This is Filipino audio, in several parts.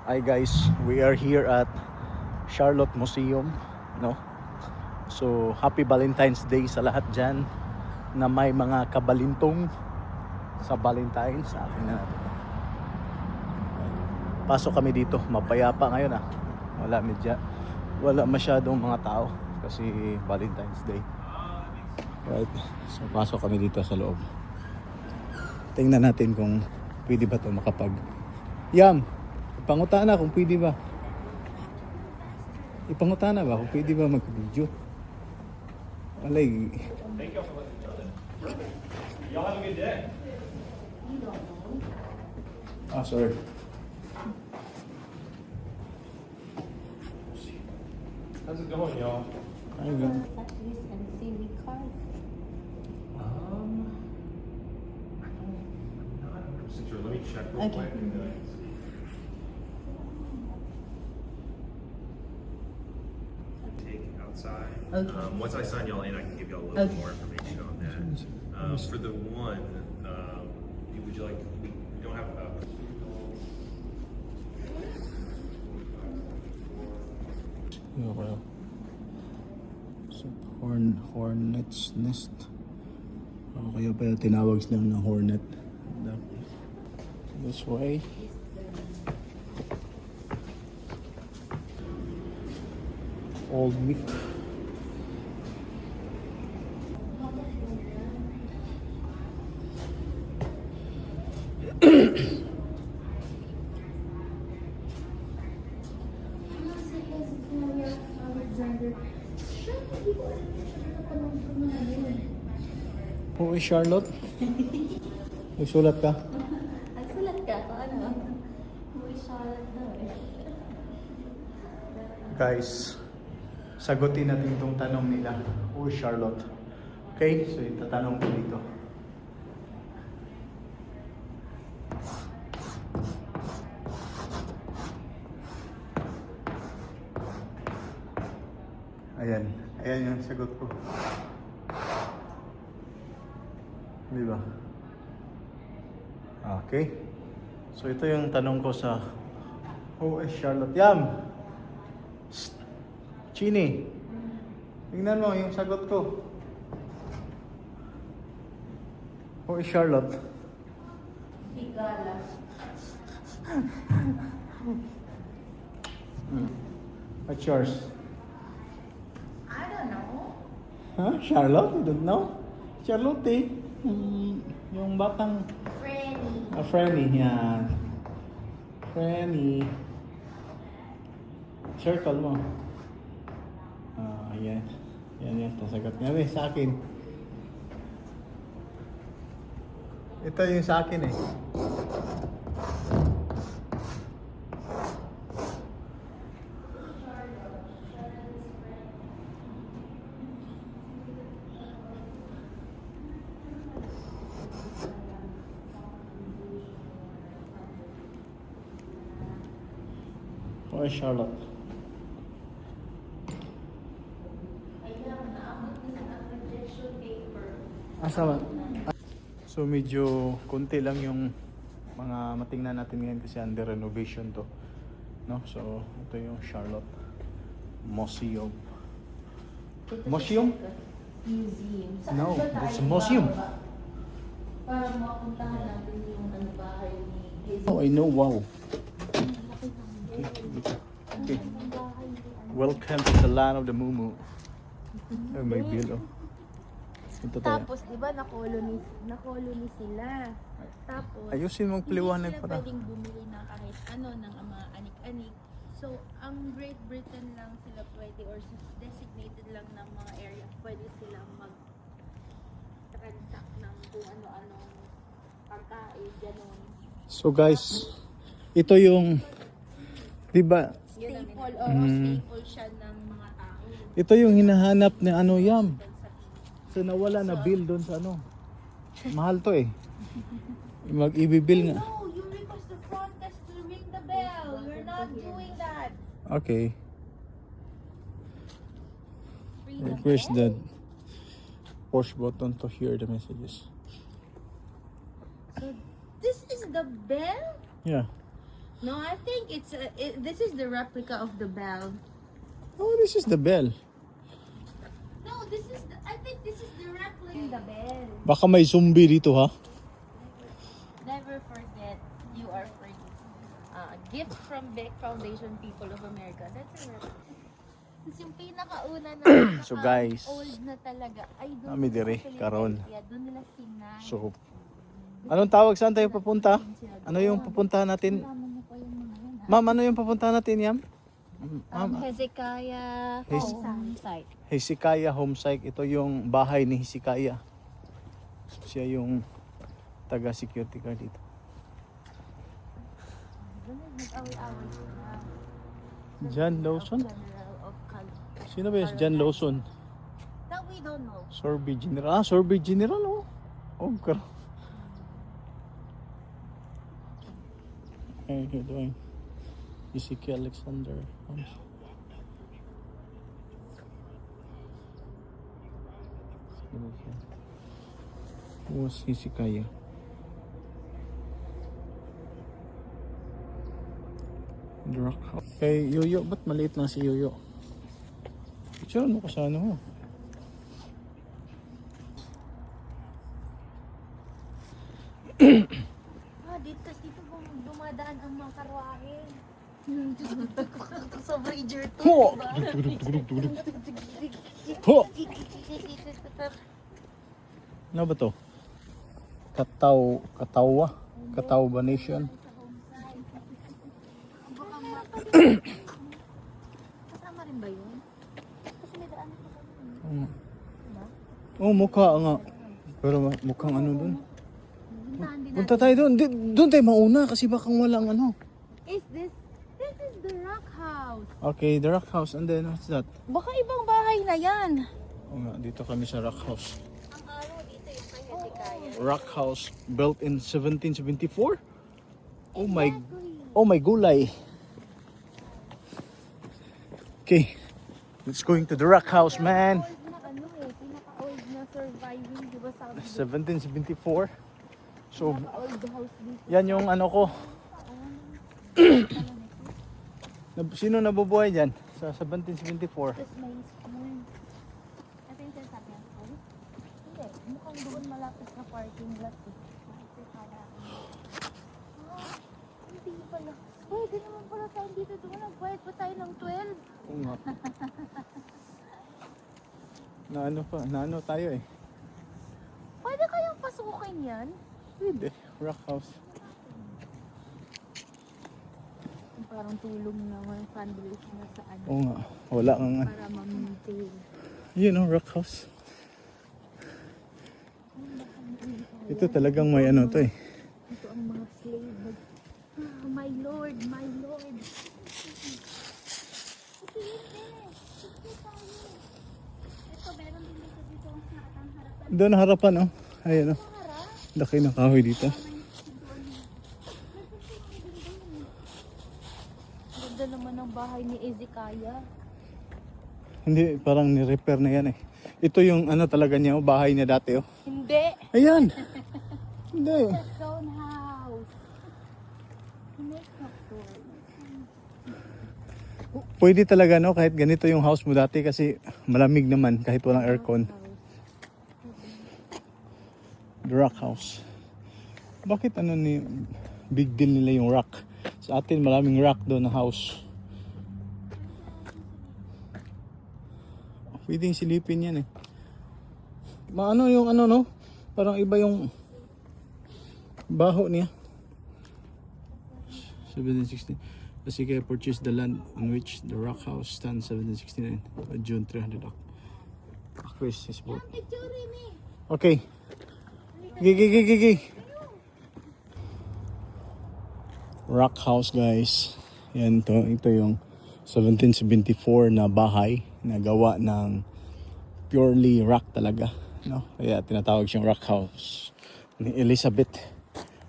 Hi guys, we are here at Charlotte Museum, no? So, happy Valentine's Day sa lahat dyan na may mga kabalintong sa Valentine's. Sa akin na natin. Pasok kami dito, mapayapa ngayon ah. Wala masyadong mga tao kasi Valentine's Day. Right. So, pasok kami dito sa loob. Tingnan natin kung pwede ba ito makapag... Yam! Ipangutana kung pwede ba. Ipangutana ba kung pwede ba mag-video. Alay. Thank y'all for letting each other. Y'all have a good day. Ah, sorry. How's it going, y'all? Ayun lang. This and CV card. I'm not 100% sure. Let me check real Okay. quick. Take outside. Okay. Once I sign y'all in, I can give y'all a little Okay. more information on that. For the one, would you like? We don't have. Okay. So, hornet's nest. O kaya pa tinawag sila ng hornet. This way. Old Vic. Who is Charlotte? Nagsulat ka? Nagsulat ka pa ano? Uy, Charlotte daw eh. Guys, sagutin natin itong tanong nila. Who is Charlotte? Okay, so itatanong ko dito. Ayan yung sagot ko. Di ba? Okay. So ito yung tanong ko sa Who is Charlotte? Yam! Psst! Chini! Tingnan mo yung sagot ko. Who is Charlotte? Higala. What's yours? I don't know. Huh? Charlotte? You don't know? Charlotte eh. Yung batang... Frenny. Frenny, yan. Frenny. Circle mo. Yan. Yan. Sagot niya sa akin. Ito yung sa akin eh. Oh, Charlotte. Ayan, naabot na sa rejection paper. Asa? So medyo konti lang yung mga matingnan natin ngayon kasi under renovation to. No? So ito yung Charlotte Museum. Museum? Museum. Saan No, ba tayo it's a museum. bababa? Para mapuntahan natin yung ano bahay ni Hazel. Oh, I know. Wow. Okay. Ang bahay ni ano. Welcome to the land of the Mumu. Oh, may bill oh. Ito tayo. Tapos, di ba, na-colony sila. Tapos, Ayusin mong paliwanag hindi sila para. pwedeng bumili ng kahit ano, ng mga anik-anik. So, ang Great Britain lang sila pwede or designated lang ng mga area, pwede silang mag-transact ng kung ano-anong pagkain, gano'n. So guys, ito yung 'di ba? Staple o staple siya ng mga tao. Ito yung hinahanap ni ano Yam. So nawala na bill doon sa ano. Mahal to eh. Mag-ibibil nga. No, you request the front desk to ring the bell. You're not doing that. Okay. Ring the Request bell. the push button to hear the messages. So, this is the bell? Yeah. No, I think this is the replica of the bell. Oh, this is the bell. No, I think this is the replica of the bell. Baka may zombie dito ha. Never forget, you are free. Gift from Beck Foundation People of America. That's a replica. Tapos yung pinakauna na So, guys, old na talaga ay doon kami sa dire, Philadelphia. karon. Doon nila sinay. So, anong tawag? Saan tayo papunta? Ano yung papuntahan natin? Tama mo pa yung mga yan, ha? Ma'am, ano yung papuntahan natin, Yam? Ma'am, Hezekiah home site. Hezekiah home site. Ito yung bahay ni Hezekiah. Siya yung taga-security guard dito. Doon nag-away-away sila. John Lawson? General of Sino ba yung John Lawson? That we don't know. Sorby General. Ah, Sorby General, oh. Oh, kar. Hey, how you doing? Ezekiel Alexander. Who was Hezekiah? Rock House. Kay Yoyo, ba't maliit lang si Yoyo? Picture mo ko sa ano mo. Dito dumadaan ang mga karwahe. Sa Bridger to, Ho! diba? Ho! Ano ba to? Katawa Nation. Kasama rin ba yun? Kasi may daan ito kami. Oh, mukha nga. Pero mukhang ano dun. Puntahan din Punta natin. tayo dun. Doon tayo mauna kasi baka walang ano. This is the rock house. Okay, the Rock House. And then, what's that? Baka ibang bahay na yan. Oh nga, dito kami sa Rock House. Ang araw dito yung kay Hezekiah. Rock House built in 1774? Oh my gulay. Okay. Let's going to the Rock House, man. Old na pinaka-old na surviving, di ba sabi? 1774. So, Old house dito. yan yung ano ko. Sino nabubuhay dyan? Sa 1774. Tapos may school. Ito yung sinasabi ng school? Hindi. Mukhang doon malapit na parking lot eh. Hindi pala. Pwede naman pala tayo dito doon. Nagbayad pa tayo ng 12. Oo nga. Na ano tayo eh. Pwede kayang pasukin yan? Hindi. Rock House. Parang tulong naman fundraising na sa ano. Oo nga. Wala kang ano. Para ma-maintain. Yun know, Rock House. Ito talagang may ano to eh. Ito ang mga slave. My lord, my lord. Ito yun eh. Ito tayo. Ito, meron din dito ang harapan. Doon harapan oh. Ayun oh. Laki ng kahoy dito. Ganda naman ang bahay ni Hezekiah. Hindi, parang ni-repair na yan eh. Ito yung ano talaga niya oh, bahay niya dati oh. Hindi. Ayan! Hindi. Stone house. Next door. Pwede talaga no, kahit ganito yung house mo dati kasi malamig naman kahit walang aircon. The Rock House. Bakit ano ni big deal nila yung rock? Sa atin maraming rock doon na house. Pwedeng silipin yan eh. Maano yung ano no? Parang iba yung baho niya. 1716. Hezekiah purchased the land on which the Rock House stands 1769 June 300 acquires his boat. Okay. Gigi. Rock House guys. Yan to. Ito yung 1774 na bahay na gawa ng purely rock talaga. No? Kaya tinatawag siyang Rock House. Ni Elizabeth.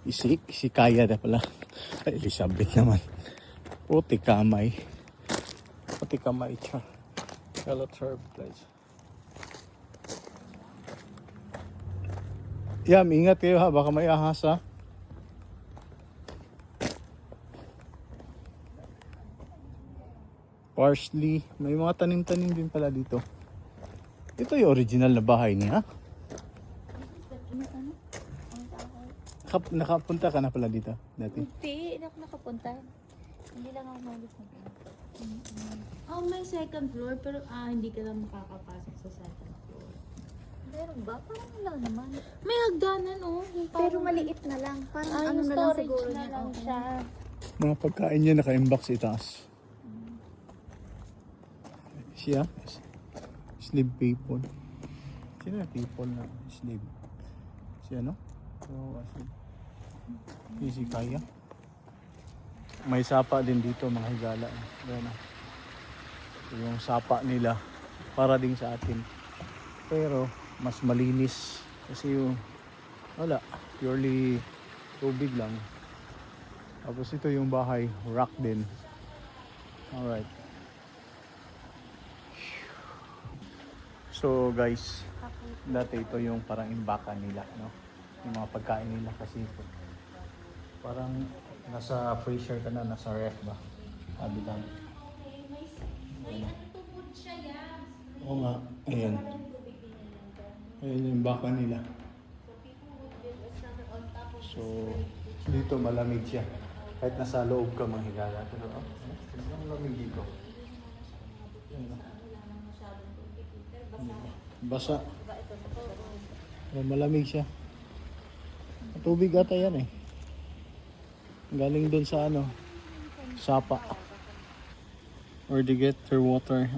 Si Kaya na pala. Elizabeth naman. Puti kamay siya. Hello Turb place. Yam, ingat kayo ha, baka may ahas ha. parsley. May mga tanim-tanim din pala dito. Ito yung original na bahay niya. Nakapunta ka na pala dito dati. Hindi ako nakapunta. Hindi lang ako malis na Oh, may second floor pero hindi ka lang makakapasok sa second floor. Meron ba? Parang wala naman. May hagdanan oh. Yung Pero parang- maliit na lang. Parang Ah, ano yung na lang storage siguro na niya. lang Oo. siya. Mga pagkain niya naka-inbox itaas. Siya. Slave people. Sino na people na slave? Si ano? Si Kaya. May sapa din dito mga higala. Ayan ah. Yung sapa nila para din sa atin. Pero mas malinis kasi yung wala, purely tubig lang. Tapos ito yung bahay, rock din. Alright. So guys, dati ito yung parang imbakan nila, no? Yung mga pagkain nila kasi ito. Parang nasa freezer ka na, nasa ref ba? Sabi lang. Oo nga, ayan. Ayan yung baka nila. So, dito malamig siya. Kahit nasa loob ka manghigala. Pero, ang lamig dito. Ayan. Basa. Pero malamig siya. Tubig ata yan eh. Galing dun sa ano, sapa. Where they get their water.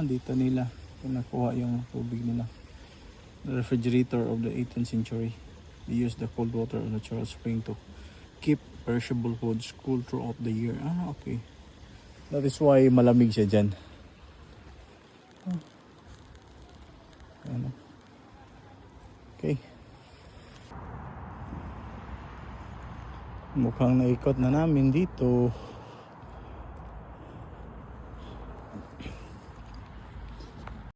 Dito nila. Nakuha yung tubig nila. The refrigerator of the 18th century. They used the cold water of the natural spring to keep perishable foods cool throughout the year. Okay. That is why malamig siya dyan. Ano? Okay. Mukhang naikot na namin dito.